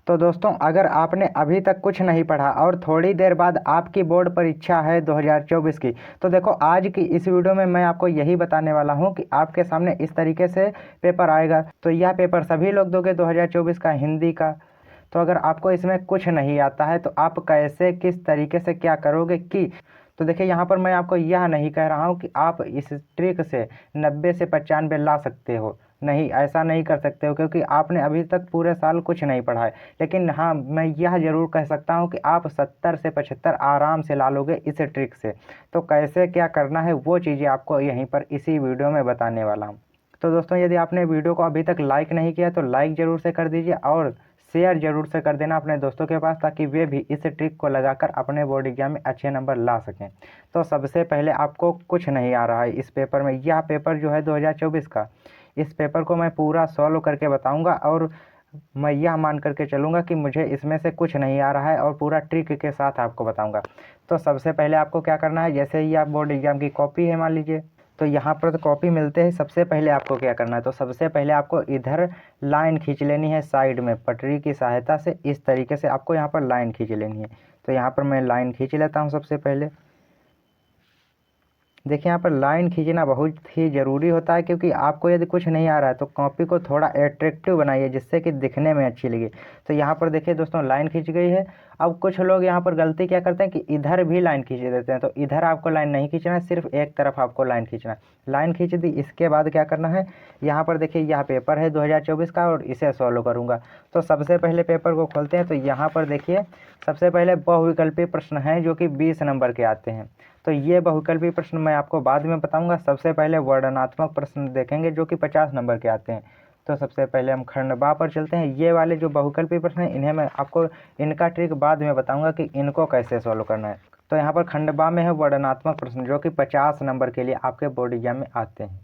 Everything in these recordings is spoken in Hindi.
तो दोस्तों, अगर आपने अभी तक कुछ नहीं पढ़ा और थोड़ी देर बाद आपकी बोर्ड परीक्षा है 2024 की, तो देखो आज की इस वीडियो में मैं आपको यही बताने वाला हूं कि आपके सामने इस तरीके से पेपर आएगा। तो यह पेपर सभी लोग दोगे 2024 का हिंदी का। तो अगर आपको इसमें कुछ नहीं आता है तो आप कैसे किस तरीके से क्या करोगे कि तो देखिए, यहाँ पर मैं आपको यह नहीं कह रहा हूँ कि आप इस ट्रिक से 90 से 95 ला सकते हो। नहीं, ऐसा नहीं कर सकते हो, क्योंकि आपने अभी तक पूरे साल कुछ नहीं पढ़ा है। लेकिन हाँ, मैं यह ज़रूर कह सकता हूँ कि आप 70 से 75 आराम से ला लोगे इस ट्रिक से। तो कैसे क्या करना है वो चीज़ें आपको यहीं पर इसी वीडियो में बताने वाला हूँ। तो दोस्तों, यदि आपने वीडियो को अभी तक लाइक नहीं किया तो लाइक ज़रूर से कर दीजिए और शेयर जरूर से कर देना अपने दोस्तों के पास, ताकि वे भी इस ट्रिक को लगाकर अपने बोर्ड एग्जाम में अच्छे नंबर ला सकें। तो सबसे पहले आपको कुछ नहीं आ रहा है इस पेपर में। यह पेपर जो है 2024 का, इस पेपर को मैं पूरा सॉल्व करके बताऊंगा और मैं यह मान करके चलूँगा कि मुझे इसमें से कुछ नहीं आ रहा है और पूरा ट्रिक के साथ आपको बताऊँगा। तो सबसे पहले आपको क्या करना है, जैसे ही आप बोर्ड एग्जाम की कॉपी है मान लीजिए, तो यहाँ पर तो कॉपी मिलते हैं। सबसे पहले आपको क्या करना है, तो सबसे पहले आपको इधर लाइन खींच लेनी है साइड में पटरी की सहायता से। इस तरीके से आपको यहाँ पर लाइन खींच लेनी है। तो यहाँ पर मैं लाइन खींच लेता हूँ सबसे पहले। देखिए, यहाँ पर लाइन खींचना बहुत ही ज़रूरी होता है, क्योंकि आपको यदि कुछ नहीं आ रहा है तो कॉपी को थोड़ा एट्रैक्टिव बनाइए जिससे कि दिखने में अच्छी लगे। तो यहाँ पर देखिए दोस्तों, लाइन खींच गई है। अब कुछ लोग यहाँ पर गलती क्या करते हैं कि इधर भी लाइन खींच देते हैं। तो इधर आपको लाइन नहीं खींचना है, सिर्फ एक तरफ आपको लाइन खींचना है। लाइन खींच दी, इसके बाद क्या करना है, यहाँ पर देखिए यह पेपर है 2024 का और इसे सॉल्व करूँगा। तो सबसे पहले पेपर को खोलते हैं। तो यहाँ पर देखिए, सबसे पहले बहुविकल्पी प्रश्न हैं जो कि 20 नंबर के आते हैं। तो ये बहुविकल्पी प्रश्न मैं आपको बाद में बताऊंगा। सबसे पहले वर्णनात्मक प्रश्न देखेंगे जो कि 50 नंबर के आते हैं। तो सबसे पहले हम खंड बा पर चलते हैं। ये वाले जो बहुविकल्पी प्रश्न हैं, इन्हें मैं आपको इनका ट्रिक बाद में बताऊंगा कि इनको कैसे सॉल्व करना है। तो यहाँ पर खंड बा में है वर्णनात्मक प्रश्न जो कि 50 नंबर के लिए आपके बोर्ड एग्जाम में आते हैं।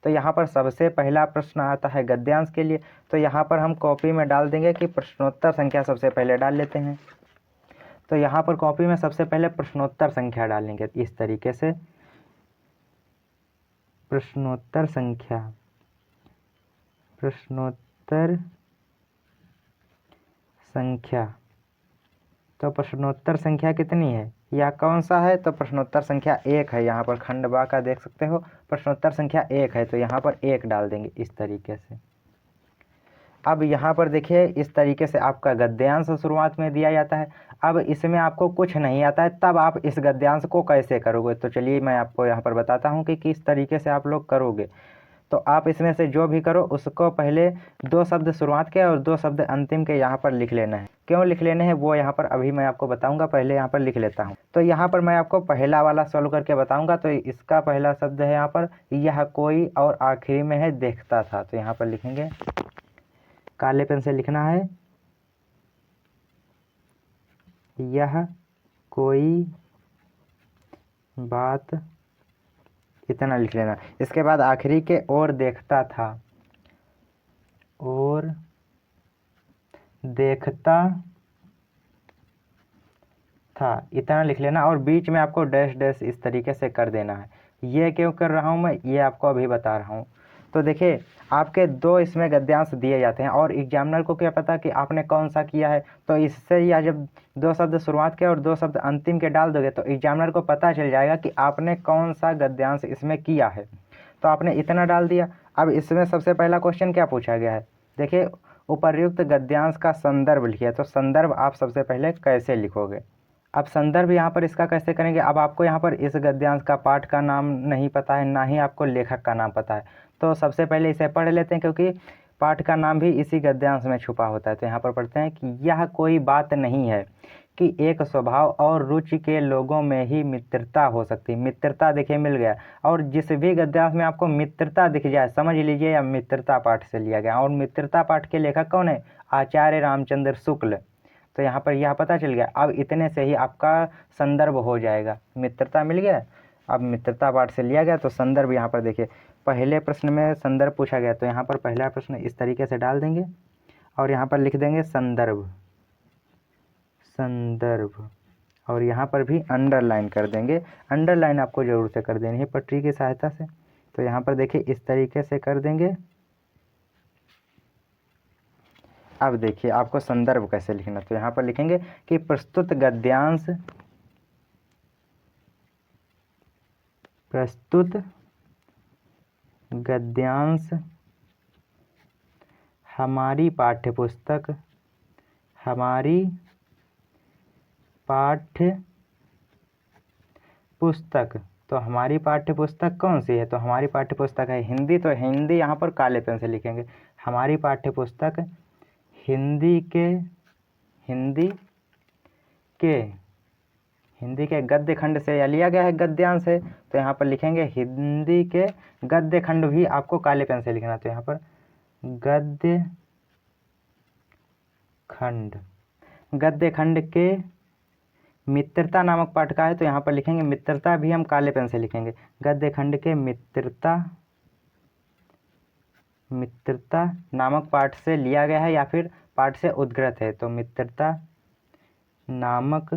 तो यहाँ पर सबसे पहला प्रश्न आता है गद्यांश के लिए। तो यहाँ पर हम कॉपी में डाल देंगे कि प्रश्नोत्तर संख्या सबसे पहले डाल लेते हैं। तो यहाँ पर कॉपी में सबसे पहले प्रश्नोत्तर संख्या डालेंगे इस तरीके से, प्रश्नोत्तर संख्या, प्रश्नोत्तर संख्या। तो प्रश्नोत्तर संख्या कितनी है, या कौन सा है, तो प्रश्नोत्तर संख्या 1 है। यहाँ पर खंड बा का देख सकते हो, प्रश्नोत्तर संख्या 1 है। तो यहाँ पर 1 डाल देंगे इस तरीके से। अब यहाँ पर देखिए, इस तरीके से आपका गद्यांश शुरुआत में दिया जाता है। अब इसमें आपको कुछ नहीं आता है, तब आप इस गद्यांश को कैसे करोगे, तो चलिए मैं आपको यहाँ पर बताता हूँ कि किस तरीके से आप लोग करोगे। तो आप इसमें से जो भी करो उसको पहले 2 शब्द शुरुआत के और 2 शब्द अंतिम के यहाँ पर लिख लेना है। क्यों लिख लेने हैं वो यहाँ पर अभी मैं आपको बताऊँगा, पहले यहाँ पर लिख लेता हूँ। तो यहाँ पर मैं आपको पहला वाला सॉल्व करके बताऊँगा। तो इसका पहला शब्द है यहाँ पर यह कोई, और आखिरी में है देखता था। तो यहाँ पर लिखेंगे, काले पेन से लिखना है, यह कोई बात, इतना लिख लेना। इसके बाद आखिरी के और देखता था, और देखता था, इतना लिख लेना। और बीच में आपको डैश डैश इस तरीके से कर देना है। ये क्यों कर रहा हूँ मैं, ये आपको अभी बता रहा हूँ। तो देखिए, आपके 2 इसमें गद्यांश दिए जाते हैं और एग्जामिनर को क्या पता कि आपने कौन सा किया है। तो इससे या जब 2 शब्द शुरुआत के और 2 शब्द अंतिम के डाल दोगे तो एग्जामिनर को पता चल जाएगा कि आपने कौन सा गद्यांश इसमें किया है। तो आपने इतना डाल दिया। अब इसमें सबसे पहला क्वेश्चन क्या पूछा गया है, देखिए, उपर्युक्त गद्यांश का संदर्भ लिखिए। तो संदर्भ आप सबसे पहले कैसे लिखोगे, अब संदर्भ यहाँ पर इसका कैसे करेंगे। अब आपको यहाँ पर इस गद्यांश का पाठ का नाम नहीं पता है, ना ही आपको लेखक का नाम पता है। तो सबसे पहले इसे पढ़ लेते हैं, क्योंकि पाठ का नाम भी इसी गद्यांश में छुपा होता है। तो यहाँ पर पढ़ते हैं कि यह कोई बात नहीं है कि एक स्वभाव और रुचि के लोगों में ही मित्रता हो सकती है। मित्रता देखिए मिल गया, और जिस भी गद्यांश में आपको मित्रता दिख जाए समझ लीजिए या मित्रता पाठ से लिया गया। और मित्रता पाठ के लेखक कौन है, आचार्य रामचंद्र शुक्ल। तो यहाँ पर यह पता चल गया। अब इतने से ही आपका संदर्भ हो जाएगा, मित्रता मिल गया। अब मित्रता पाठ से लिया गया तो संदर्भ यहाँ पर देखिए, पहले प्रश्न में संदर्भ पूछा गया। तो यहाँ पर पहला प्रश्न इस तरीके से डाल देंगे और यहाँ पर लिख देंगे संदर्भ, संदर्भ, और यहाँ पर भी अंडरलाइन कर देंगे। अंडरलाइन आपको ज़रूर से कर देनी है पटरी की सहायता से। तो यहाँ पर देखिए इस तरीके से कर देंगे। अब देखिए आपको संदर्भ कैसे लिखना, तो यहाँ पर लिखेंगे कि प्रस्तुत गद्यांश हमारी पाठ्यपुस्तक तो हमारी पाठ्यपुस्तक कौन सी है, तो हमारी पाठ्यपुस्तक है हिंदी, तो हिंदी यहाँ पर काले पेन से लिखेंगे। हमारी पाठ्यपुस्तक हिंदी के गद्य खंड से या लिया गया है, गद्यांश है, तो यहाँ पर लिखेंगे हिंदी के गद्य खंड भी आपको काले पेन से लिखना, तो यहाँ पर गद्य खंड के मित्रता नामक पाठ का है, तो यहाँ पर लिखेंगे मित्रता भी हम काले पेन से लिखेंगे। गद्य खंड के मित्रता नामक पाठ से लिया गया है या फिर पाठ से उद्गृत है, तो मित्रता नामक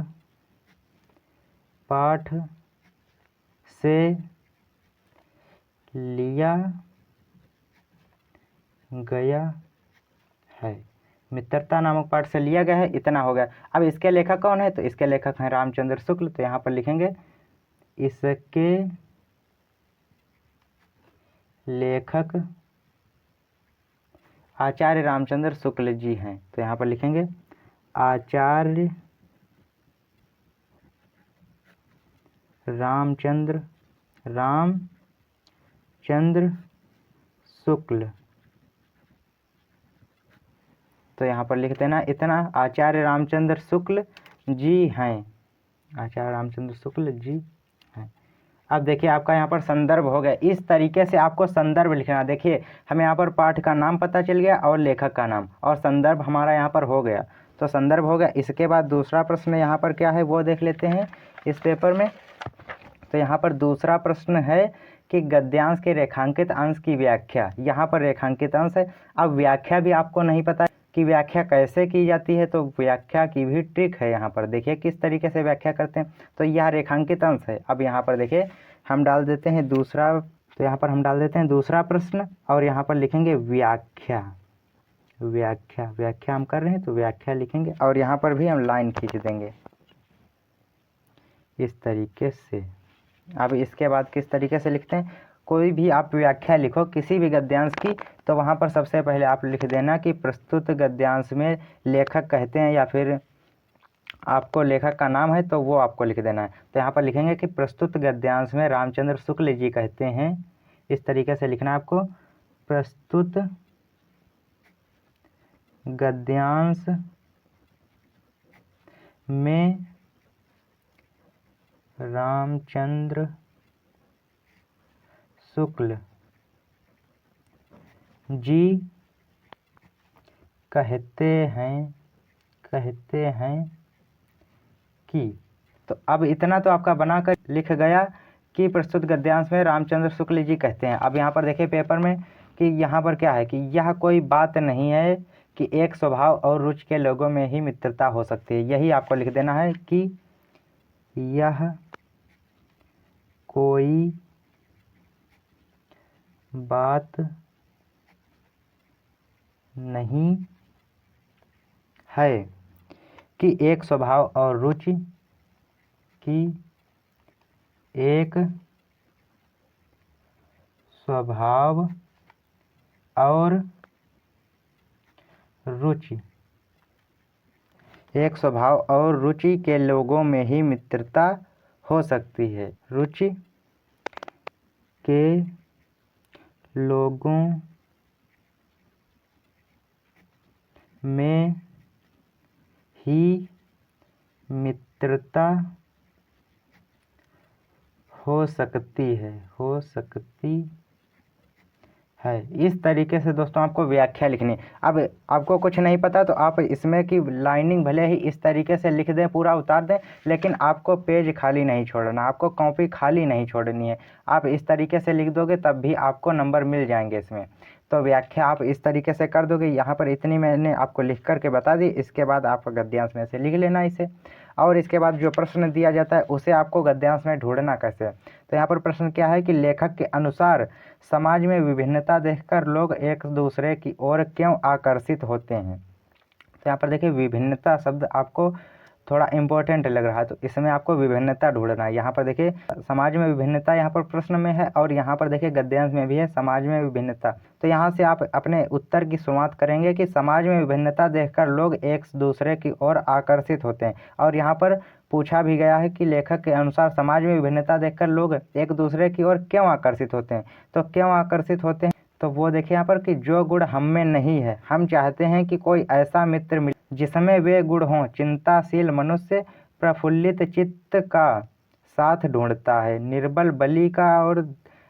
पाठ से लिया गया है, मित्रता नामक पाठ से लिया गया है, इतना हो गया। अब इसके लेखक कौन है, तो इसके लेखक हैं रामचंद्र शुक्ल, तो यहाँ पर लिखेंगे इसके लेखक आचार्य रामचंद्र शुक्ल जी हैं, तो यहाँ पर लिखेंगे आचार्य रामचंद्र शुक्ल, तो यहाँ पर लिख देना इतना, आचार्य रामचंद्र शुक्ल जी हैं, आचार्य रामचंद्र शुक्ल जी हैं। अब देखिए आपका यहाँ पर संदर्भ हो गया। इस तरीके से आपको संदर्भ लिखना। देखिए हमें यहाँ पर पाठ का नाम पता चल गया और लेखक का नाम, और संदर्भ हमारा यहाँ पर हो गया, तो संदर्भ हो गया। इसके बाद दूसरा प्रश्न यहाँ पर क्या है वो देख लेते हैं इस पेपर में। तो यहाँ पर दूसरा प्रश्न है कि गद्यांश के रेखांकित अंश की व्याख्या। यहाँ पर रेखांकित अंश है, अब व्याख्या भी आपको नहीं पता कि व्याख्या कैसे की जाती है, तो व्याख्या की भी ट्रिक है। यहाँ पर देखिए किस तरीके से व्याख्या करते हैं। तो यह रेखांकित अंश है। अब यहाँ पर देखिए हम डाल देते हैं दूसरा, तो यहाँ पर हम डाल देते हैं दूसरा प्रश्न और यहाँ पर लिखेंगे व्याख्या। व्याख्या हम कर रहे हैं तो व्याख्या लिखेंगे और यहाँ पर भी हम लाइन खींच देंगे इस तरीके से। अब इसके बाद किस तरीके से लिखते हैं, कोई भी आप व्याख्या लिखो किसी भी गद्यांश की, तो वहाँ पर सबसे पहले आप लिख देना कि प्रस्तुत गद्यांश में लेखक कहते हैं या फिर आपको लेखक का नाम है तो वो आपको लिख देना है। तो यहाँ पर लिखेंगे कि प्रस्तुत गद्यांश में रामचंद्र शुक्ल जी कहते हैं, इस तरीके से लिखना है आपको। प्रस्तुत गद्यांश में रामचंद्र शुक्ल जी कहते हैं कि, तो अब इतना तो आपका बनाकर लिख गया कि प्रस्तुत गद्यांश में रामचंद्र शुक्ल जी कहते हैं। अब यहाँ पर देखिए पेपर में कि यहाँ पर क्या है कि यह कोई बात नहीं है कि एक स्वभाव और रुचि के लोगों में ही मित्रता हो सकती है। यही आपको लिख देना है कि यह कोई बात नहीं है कि एक स्वभाव और रुचि एक स्वभाव और रुचि के लोगों में ही मित्रता हो सकती है। रुचि के लोगों में ही मित्रता हो सकती है। इस तरीके से दोस्तों आपको व्याख्या लिखनी है। अब आपको कुछ नहीं पता तो आप इसमें की लाइनिंग भले ही इस तरीके से लिख दें, पूरा उतार दें, लेकिन आपको पेज खाली नहीं छोड़ना, आपको कॉपी खाली नहीं छोड़नी है। आप इस तरीके से लिख दोगे तब भी आपको नंबर मिल जाएंगे इसमें। तो व्याख्या आप इस तरीके से कर दोगे। यहाँ पर इतनी मैंने आपको लिख करके बता दी। इसके बाद आप गद्यांश में से लिख लेना इसे, और इसके बाद जो प्रश्न दिया जाता है उसे आपको गद्यांश में ढूंढना कैसे। तो यहाँ पर प्रश्न क्या है कि लेखक के अनुसार समाज में विभिन्नता देखकर लोग एक दूसरे की ओर क्यों आकर्षित होते हैं। तो यहाँ पर देखिए विभिन्नता शब्द आपको थोड़ा इम्पोर्टेंट लग रहा है, तो इसमें आपको विभिन्नता ढूंढना है। यहाँ पर देखिए समाज में विभिन्नता यहाँ पर प्रश्न में है, और यहाँ पर देखिए गद्यांश में भी है समाज में विभिन्नता। तो यहाँ से आप अपने उत्तर की शुरुआत करेंगे कि समाज में विभिन्नता देखकर लोग एक दूसरे की ओर आकर्षित होते हैं। और यहाँ पर पूछा भी गया है कि लेखक के अनुसार समाज में विभिन्नता देखकर लोग एक दूसरे की ओर क्यों आकर्षित होते हैं। तो क्यों आकर्षित होते हैं, तो वो देखिए यहाँ पर कि जो गुण हम में नहीं है, हम चाहते हैं कि कोई ऐसा मित्र मिले जिसमें वे गुण हों। चिंताशील मनुष्य प्रफुल्लित चित्त का साथ ढूंढता है, निर्बल बली का और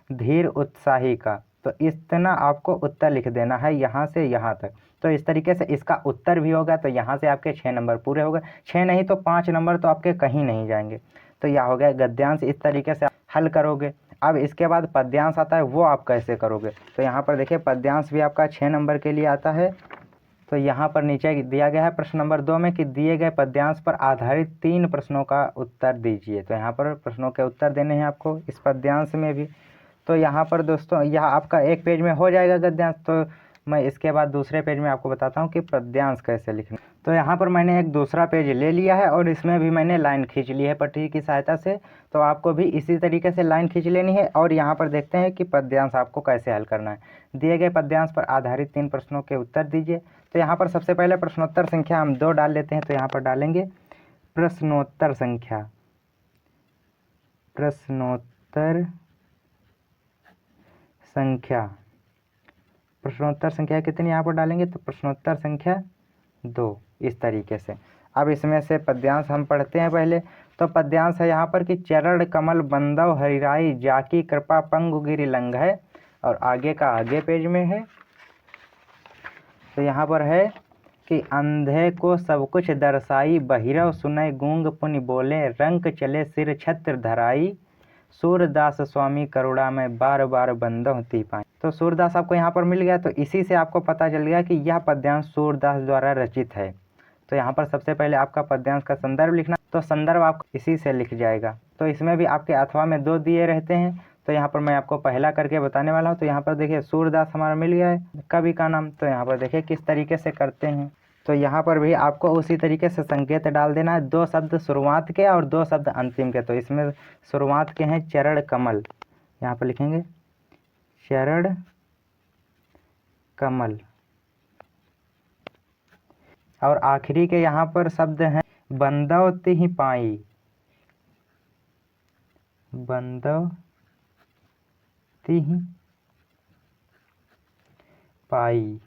धीर उत्साही का। तो इतना आपको उत्तर लिख देना है यहाँ से यहाँ तक। तो इस तरीके से इसका उत्तर भी होगा। तो यहाँ से आपके 6 नंबर पूरे हो गए, 6 नहीं तो 5 नंबर तो आपके कहीं नहीं जाएंगे। तो यह हो गया गद्यांश, इस तरीके से हल करोगे। अब इसके बाद पद्यांश आता है, वो आप कैसे करोगे। तो यहाँ पर देखिए पद्यांश भी आपका 6 नंबर के लिए आता है। तो यहाँ पर नीचे दिया गया है प्रश्न नंबर 2 में कि दिए गए पद्यांश पर आधारित 3 प्रश्नों का उत्तर दीजिए। तो यहाँ पर प्रश्नों के उत्तर देने हैं आपको इस पद्यांश में भी। तो यहाँ पर दोस्तों यह आपका एक पेज में हो जाएगा गद्यांश। तो मैं इसके बाद दूसरे पेज में आपको बताता हूँ कि पद्यांश कैसे लिखना। तो यहाँ पर मैंने एक दूसरा पेज ले लिया है और इसमें भी मैंने लाइन खींच ली है पट्टी की सहायता से। तो आपको भी इसी तरीके से लाइन खींच लेनी है और यहाँ पर देखते हैं कि पद्यांश आपको कैसे हल करना है। दिए गए पद्यांश पर आधारित 3 प्रश्नों के उत्तर दीजिए। तो यहाँ पर सबसे पहले प्रश्नोत्तर संख्या हम 2 डाल लेते हैं। तो यहाँ पर डालेंगे प्रश्नोत्तर संख्या प्रश्नोत्तर संख्या कितनी यहाँ पर डालेंगे, तो प्रश्नोत्तर संख्या 2 इस तरीके से। अब इसमें से पद्यांश हम पढ़ते हैं पहले। तो पद्यांश है यहाँ पर कि चरण कमल बंदव हरिराई जाकी कृपा पंगु गिरि लंघ है, और आगे का आगे पेज में है। तो यहाँ पर है कि अंधे को सब कुछ दर्शाई बहिरव सुनय गूंग पुनि बोले रंक चले सिर छत्र धराई सूरदास स्वामी करुणा में बार बार बंदव ती पाई। तो सूरदास आपको यहाँ पर मिल गया। तो इसी से आपको पता चल गया कि यह पद्यांश सूरदास द्वारा रचित है। तो यहाँ पर सबसे पहले आपका पद्यांश का संदर्भ लिखना। तो संदर्भ आपको इसी से लिख जाएगा। तो इसमें भी आपके अथवा में 2 दिए रहते हैं। तो यहाँ पर मैं आपको पहला करके बताने वाला हूँ। तो यहाँ पर देखिए सूरदास हमारा मिल गया है कवि का नाम। तो यहाँ पर देखिए किस तरीके से करते हैं। तो यहाँ पर भी आपको उसी तरीके से संकेत डाल देना है, 2 शब्द शुरुआत के और 2 शब्द अंतिम के। तो इसमें शुरुआत के हैं चरण कमल, यहाँ पर लिखेंगे चरण कमल, और आखिरी के यहाँ पर शब्द हैं बंदव तिहि पाई, बंदव तिहि पाई।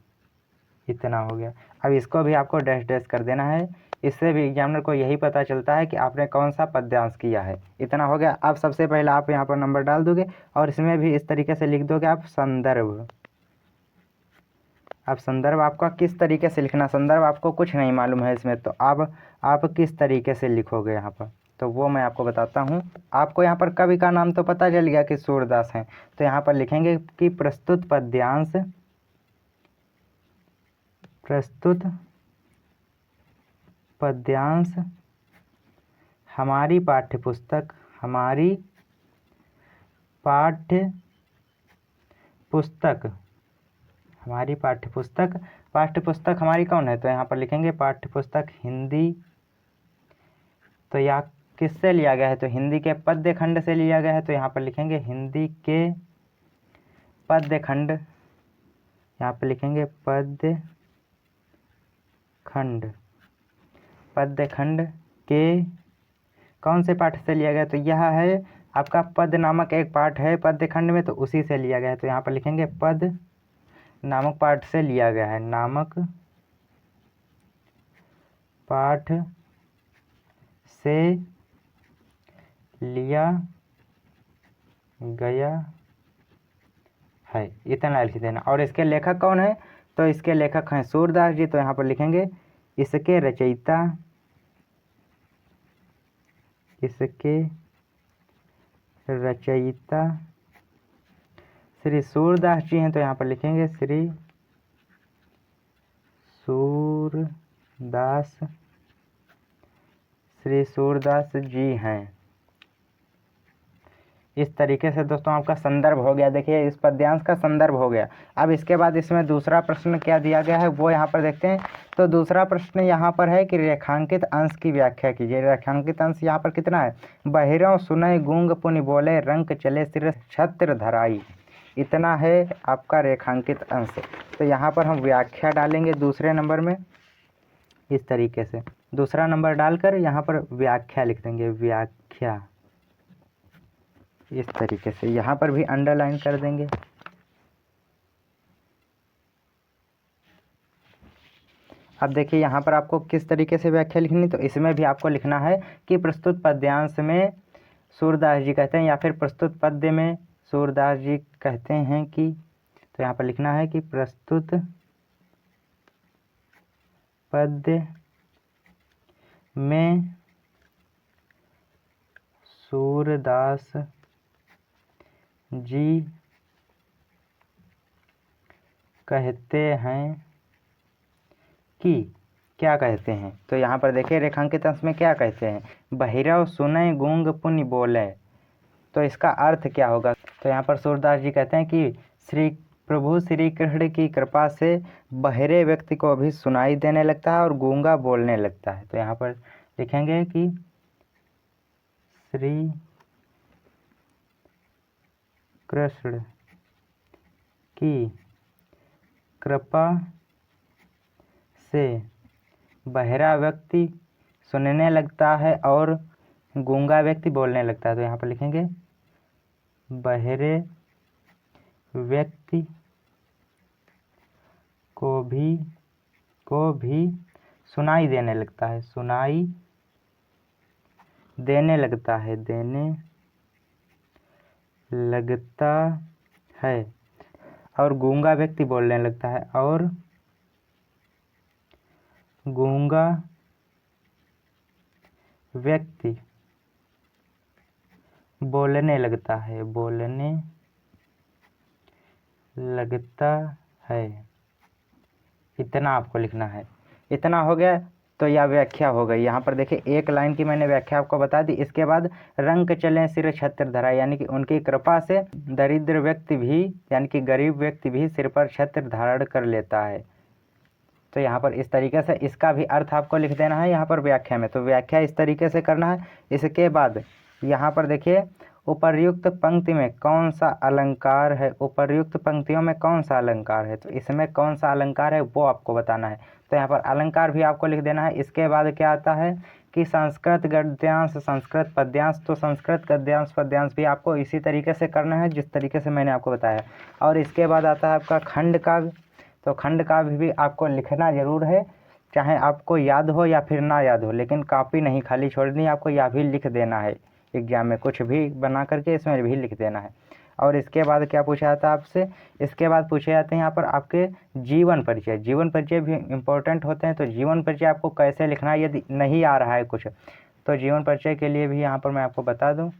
इतना हो गया। अब इसको भी आपको डैश डैश कर देना है। इससे भी एग्जामिनर को यही पता चलता है कि आपने कौन सा पद्यांश किया है। इतना हो गया। अब सबसे पहले आप यहाँ पर नंबर डाल दोगे और इसमें भी इस तरीके से लिख दोगे आप संदर्भ। अब संदर्भ आपका किस तरीके से लिखना, संदर्भ आपको कुछ नहीं मालूम है इसमें, तो आप किस तरीके से लिखोगे यहाँ पर, तो वो मैं आपको बताता हूँ। आपको यहाँ पर कवि का नाम तो पता चल गया कि सूरदास हैं। तो यहाँ पर लिखेंगे कि प्रस्तुत पद्यांश हमारी पाठ्यपुस्तक हमारी कौन है, तो यहाँ पर लिखेंगे पाठ्यपुस्तक हिंदी। तो यह किससे लिया गया है, तो हिंदी के पद्य खंड से लिया गया है। तो यहाँ पर लिखेंगे हिंदी के पद्य खंड, यहाँ पर लिखेंगे पद्य खंड के कौन से पाठ से लिया गया, तो यह है आपका पद नामक एक पाठ है पद्य खंड में, तो उसी से लिया गया है। तो यहाँ पर लिखेंगे पद नामक पाठ से लिया गया है, नामक पाठ से लिया गया है, इतना लिख देना। और इसके लेखक कौन है, तो इसके लेखक हैं सूरदास जी। तो यहाँ पर लिखेंगे इसके रचयिता श्री सूरदास जी हैं। तो यहाँ पर लिखेंगे श्री सूरदास जी हैं, इस तरीके से दोस्तों आपका संदर्भ हो गया। देखिए इस पद्यांश का संदर्भ हो गया। अब इसके बाद इसमें दूसरा प्रश्न क्या दिया गया है वो यहाँ पर देखते हैं। तो दूसरा प्रश्न यहाँ पर है कि रेखांकित अंश की व्याख्या कीजिए। रेखांकित अंश यहाँ पर कितना है? बहिरों सुनय गूंग पुनि बोले रंक चले सिर छत्र धराई। इतना है आपका रेखांकित अंश। तो यहाँ पर हम व्याख्या डालेंगे दूसरे नंबर में इस तरीके से। दूसरा नंबर डालकर यहाँ पर व्याख्या लिख देंगे, व्याख्या इस तरीके से। यहाँ पर भी अंडरलाइन कर देंगे। अब देखिए यहाँ पर आपको किस तरीके से व्याख्या लिखनी, तो इसमें भी आपको लिखना है कि प्रस्तुत पद्यांश में सूरदास जी कहते हैं या फिर प्रस्तुत पद्य में सूरदास जी कहते हैं कि, तो यहाँ पर लिखना है कि प्रस्तुत पद्य में सूरदास जी कहते हैं कि, क्या कहते हैं? तो यहाँ पर देखिए रेखांकित अंश में क्या कहते हैं? बहिरव सुनय गूंग पुनि बोले। तो इसका अर्थ क्या होगा? तो यहाँ पर सूरदास जी कहते हैं कि श्री प्रभु श्री कृष्ण की कृपा से बहरे व्यक्ति को भी सुनाई देने लगता है और गूंगा बोलने लगता है। तो यहाँ पर लिखेंगे कि श्री कृष्ण की कृपा से बहरा व्यक्ति सुनने लगता है और गूंगा व्यक्ति बोलने लगता है। तो यहाँ पर लिखेंगे बहरे व्यक्ति को भी सुनाई देने लगता है, सुनाई देने लगता है, देने लगता है और गूंगा व्यक्ति बोलने लगता है, और गूंगा व्यक्ति बोलने लगता है, बोलने लगता है। इतना आपको लिखना है। इतना हो गया तो यह व्याख्या हो गई। यहाँ पर देखिए एक लाइन की मैंने व्याख्या आपको बता दी। इसके बाद रंक चले सिर छत्र धरा, यानी कि उनकी कृपा से दरिद्र व्यक्ति भी यानी कि गरीब व्यक्ति भी सिर पर छत्र धारण कर लेता है। तो यहाँ पर इस तरीके से इसका भी अर्थ आपको लिख देना है यहाँ पर व्याख्या में। तो व्याख्या इस तरीके से करना है। इसके बाद यहाँ पर देखिए उपर्युक्त पंक्ति में कौन सा अलंकार है, उपर्युक्त पंक्तियों में कौन सा अलंकार है, तो इसमें कौन सा अलंकार है वो आपको बताना है। तो यहाँ पर अलंकार भी आपको लिख देना है। इसके बाद क्या आता है कि संस्कृत गद्यांश संस्कृत पद्यांश, तो संस्कृत गद्यांश पद्यांश भी आपको इसी तरीके से करना है जिस तरीके से मैंने आपको बताया। और इसके बाद आता है आपका खंड काव्य। तो खंड काव्य भी आपको लिखना ज़रूर है, चाहे आपको याद हो या फिर ना याद हो, लेकिन कॉपी नहीं खाली छोड़नी, आपको यह भी लिख देना है एग्जाम में, कुछ भी बना करके इसमें भी लिख देना है। और इसके बाद क्या पूछा जाता है आपसे? इसके बाद पूछे जाते हैं यहाँ पर आपके जीवन परिचय। जीवन परिचय भी इम्पोर्टेंट होते हैं। तो जीवन परिचय आपको कैसे लिखना है, यदि नहीं आ रहा है कुछ, तो जीवन परिचय के लिए भी यहाँ पर मैं आपको बता दूँ।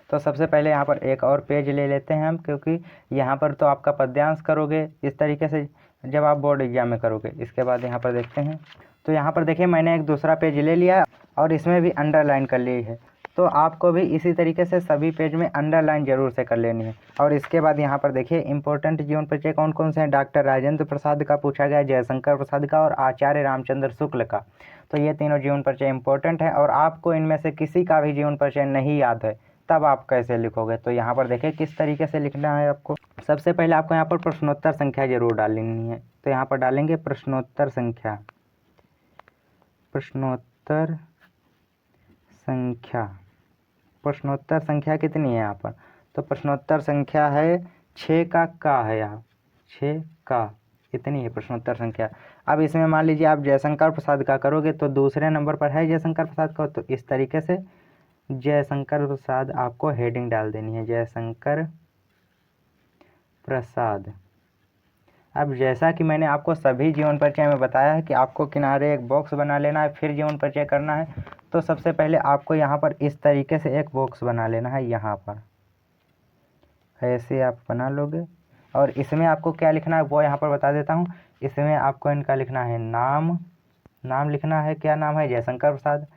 तो सबसे पहले यहाँ पर एक और पेज ले लेते हैं हम, क्योंकि यहाँ पर तो आपका पद्यांश करोगे इस तरीके से जब आप बोर्ड एग्जाम में करोगे। इसके बाद यहाँ पर देखते हैं, तो यहाँ पर देखिए मैंने एक दूसरा पेज ले लिया और इसमें भी अंडरलाइन कर ली है। तो आपको भी इसी तरीके से सभी पेज में अंडरलाइन जरूर से कर लेनी है। और इसके बाद यहाँ पर देखिए इंपॉर्टेंट जीवन परिचय कौन कौन से हैं। डॉक्टर राजेंद्र प्रसाद का पूछा गया, जयशंकर प्रसाद का और आचार्य रामचंद्र शुक्ल का। तो ये तीनों जीवन परिचय इंपॉर्टेंट है। और आपको इनमें से किसी का भी जीवन परिचय नहीं याद है तब आप कैसे लिखोगे, तो यहाँ पर देखिए किस तरीके से लिखना है आपको। सबसे पहले आपको यहाँ पर प्रश्नोत्तर संख्या जरूर डालनी है। तो यहाँ पर डालेंगे प्रश्नोत्तर संख्या, प्रश्नोत्तर संख्या। प्रश्नोत्तर संख्या कितनी है यहाँ पर? तो प्रश्नोत्तर संख्या है 6 का है यहाँ, 6 का, इतनी है प्रश्नोत्तर संख्या। अब इसमें मान लीजिए आप जयशंकर प्रसाद का करोगे तो दूसरे नंबर पर है जयशंकर प्रसाद का, तो इस तरीके से जयशंकर प्रसाद आपको हेडिंग डाल देनी है, जयशंकर प्रसाद। अब जैसा कि मैंने आपको सभी जीवन परिचय में बताया है कि आपको किनारे एक बॉक्स बना लेना है, फिर जीवन परिचय करना है। तो सबसे पहले आपको यहाँ पर इस तरीके से एक बॉक्स बना लेना है, यहाँ पर ऐसे आप बना लोगे। और इसमें आपको क्या लिखना है वो यहाँ पर बता देता हूँ। इसमें आपको इनका लिखना है नाम, नाम लिखना है, क्या नाम है? जयशंकर प्रसाद।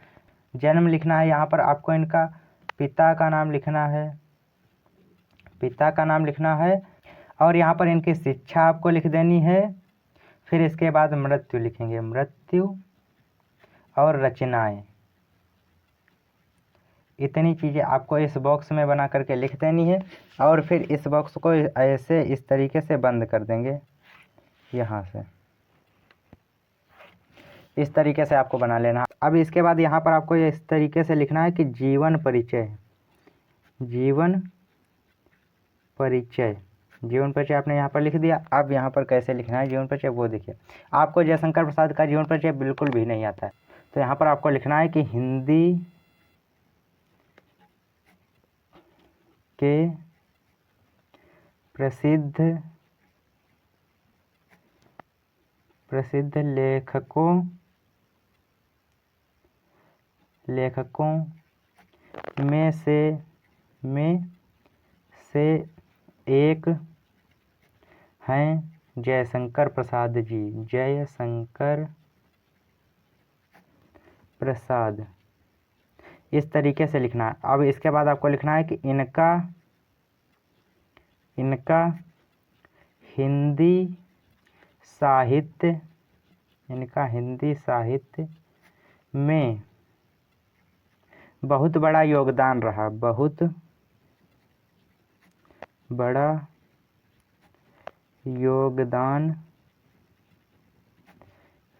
जन्म लिखना है, यहाँ पर आपको इनका पिता का नाम लिखना है, पिता का नाम लिखना है और यहाँ पर इनकी शिक्षा आपको लिख देनी है। फिर इसके बाद मृत्यु लिखेंगे, मृत्यु और रचनाएं। इतनी चीज़ें आपको इस बॉक्स में बना करके लिख देनी है और फिर इस बॉक्स को ऐसे इस तरीके से बंद कर देंगे। यहाँ से इस तरीके से आपको बना लेना। अब इसके बाद यहाँ पर आपको इस तरीके से लिखना है कि जीवन परिचय, जीवन परिचय। जीवन परिचय आपने यहाँ पर लिख दिया। अब यहाँ पर कैसे लिखना है जीवन परिचय वो देखिए। आपको जयशंकर प्रसाद का जीवन परिचय बिल्कुल भी नहीं आता है, तो यहाँ पर आपको लिखना है कि हिंदी के प्रसिद्ध लेखकों में से एक हैं जयशंकर प्रसाद जी, जयशंकर प्रसाद। इस तरीके से लिखना है। अब इसके बाद आपको लिखना है कि इनका हिंदी साहित्य में बहुत बड़ा योगदान रहा, बहुत बड़ा योगदान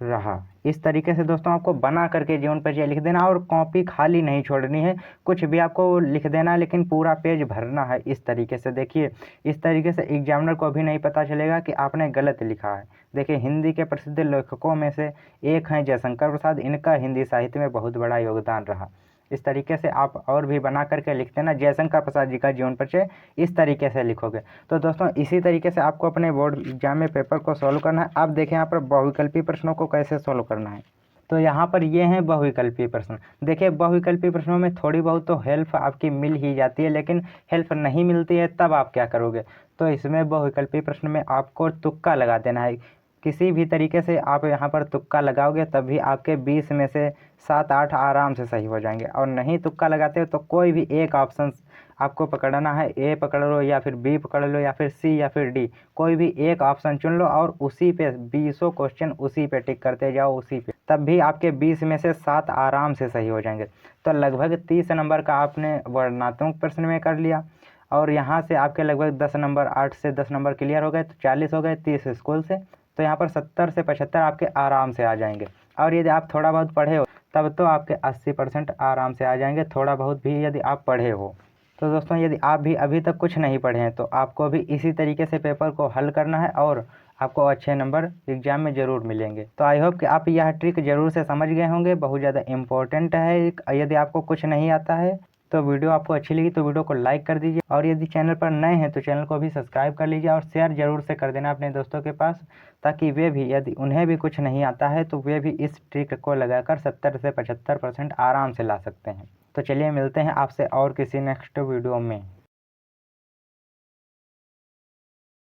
रहा। इस तरीके से दोस्तों आपको बना करके जीवन परिचय लिख देना और कॉपी खाली नहीं छोड़नी है, कुछ भी आपको लिख देना लेकिन पूरा पेज भरना है। इस तरीके से देखिए, इस तरीके से एग्जामिनर को भी नहीं पता चलेगा कि आपने गलत लिखा है। देखिए, हिंदी के प्रसिद्ध लेखकों में से एक हैं जयशंकर प्रसाद, इनका हिंदी साहित्य में बहुत बड़ा योगदान रहा। इस तरीके से आप और भी बना करके लिख देना। जयशंकर प्रसाद जी का जीवन परिचय इस तरीके से लिखोगे। तो दोस्तों इसी तरीके से आपको अपने बोर्ड एग्जाम में पेपर को सॉल्व करना है। अब देखें यहाँ पर बहुविकल्पी प्रश्नों को कैसे सॉल्व करना है। तो यहाँ पर ये हैं बहुविकल्पी प्रश्न। देखिए, बहुविकल्पी प्रश्नों में थोड़ी बहुत तो हेल्प आपकी मिल ही जाती है, लेकिन हेल्प नहीं मिलती है तब आप क्या करोगे। तो इसमें बहुविकल्पी प्रश्न में आपको तुक्का लगा देना है। किसी भी तरीके से आप यहाँ पर तुक्का लगाओगे तभी आपके 20 में से 7-8 आराम से सही हो जाएंगे। और नहीं तुक्का लगाते हो तो कोई भी एक ऑप्शन आपको पकड़ना है, ए पकड़ लो या फिर बी पकड़ लो या फिर सी या फिर डी, कोई भी एक ऑप्शन चुन लो और उसी पे 20 क्वेश्चन उसी पे टिक करते जाओ उसी पे, तब भी आपके 20 में से 7 आराम से सही हो जाएंगे। तो लगभग 30 नंबर का आपने वर्णनात्मक प्रश्न में कर लिया और यहाँ से आपके लगभग 10 नंबर, 8 से 10 नंबर क्लियर हो गए, तो 40 हो गए 30 स्कूल से। तो यहाँ पर 70 से 75 आपके आराम से आ जाएंगे। और यदि आप थोड़ा बहुत पढ़े हो तब तो आपके 80% आराम से आ जाएंगे, थोड़ा बहुत भी यदि आप पढ़े हो। तो दोस्तों यदि आप भी अभी तक कुछ नहीं पढ़े हैं तो आपको भी इसी तरीके से पेपर को हल करना है और आपको अच्छे नंबर एग्जाम में ज़रूर मिलेंगे। तो आई होप कि आप यह ट्रिक ज़रूर से समझ गए होंगे, बहुत ज़्यादा इम्पोर्टेंट है। यदि आपको कुछ नहीं आता है तो वीडियो आपको अच्छी लगी तो वीडियो को लाइक कर दीजिए और यदि चैनल पर नए हैं तो चैनल को भी सब्सक्राइब कर लीजिए और शेयर ज़रूर से कर देना अपने दोस्तों के पास, ताकि वे भी यदि उन्हें भी कुछ नहीं आता है तो वे भी इस ट्रिक को लगाकर 70 से 75% आराम से ला सकते हैं। तो चलिए मिलते हैं आपसे और किसी नेक्स्ट वीडियो में।